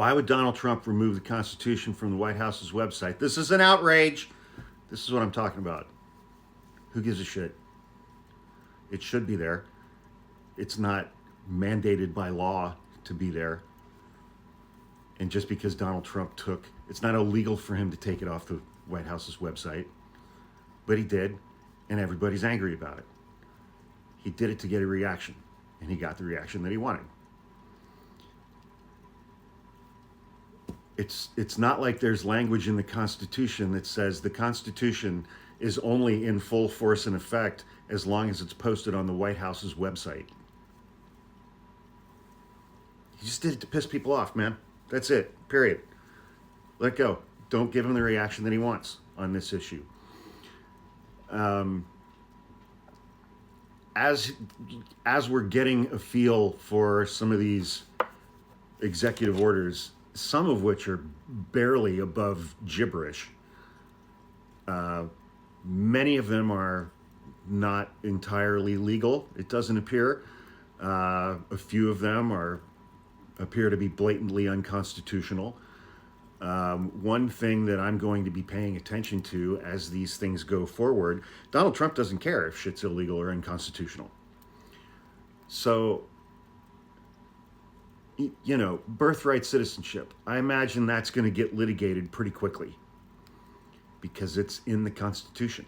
Why would Donald Trump remove the Constitution from the White House's website? This is an outrage. This is what I'm talking about. Who gives a shit? It should be there. It's not mandated by law to be there. And just because Donald Trump it's not illegal for him to take it off the White House's website, but he did, and everybody's angry about it. He did it to get a reaction, and he got the reaction that he wanted. It's not like there's language in the Constitution that says the Constitution is only in full force and effect as long as it's posted on the White House's website. He just did it to piss people off, man. That's it, period. Let go. Don't give him the reaction that he wants on this issue. As we're getting a feel for some of these executive orders, some of which are barely above gibberish, many of them are not entirely legal, it doesn't appear. A few of them appear to be blatantly unconstitutional. One thing that I'm going to be paying attention to as these things go forward, Donald Trump doesn't care if shit's illegal or unconstitutional. So, you know, birthright citizenship, I imagine that's going to get litigated pretty quickly because it's in the Constitution.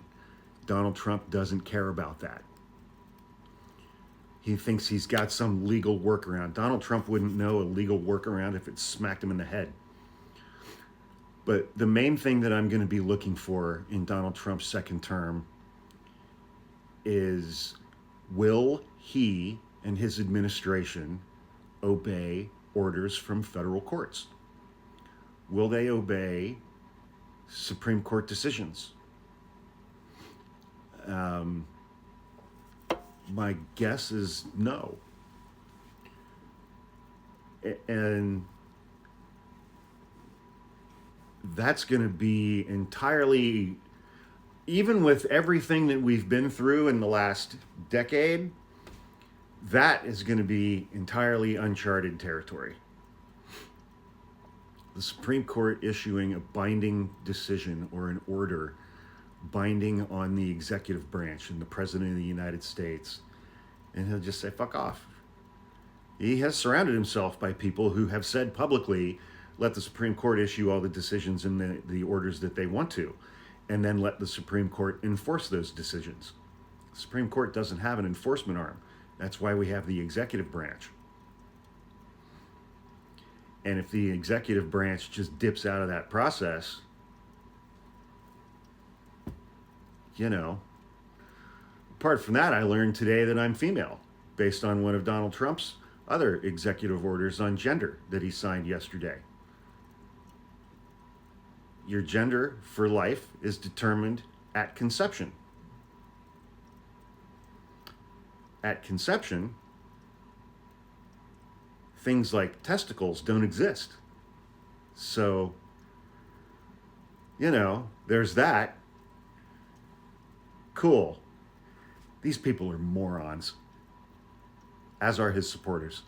Donald Trump doesn't care about that. He thinks he's got some legal workaround. Donald Trump wouldn't know a legal workaround if it smacked him in the head. But the main thing that I'm going to be looking for in Donald Trump's second term is, will he and his administration obey orders from federal courts? Will they obey Supreme Court decisions? My guess is no. And that's going to be entirely, even with everything that we've been through in the last decade, that is going to be entirely uncharted territory. The Supreme Court issuing a binding decision or an order binding on the executive branch and the President of the United States, and he'll just say, fuck off. He has surrounded himself by people who have said publicly, let the Supreme Court issue all the decisions and the orders that they want to, and then let the Supreme Court enforce those decisions. The Supreme Court doesn't have an enforcement arm. That's why we have the executive branch. And if the executive branch just dips out of that process, you know, apart from that, I learned today that I'm female based on one of Donald Trump's other executive orders on gender that he signed yesterday. Your gender for life is determined at conception. At conception, things like testicles don't exist. So, you know, there's that. Cool. These people are morons, as are his supporters.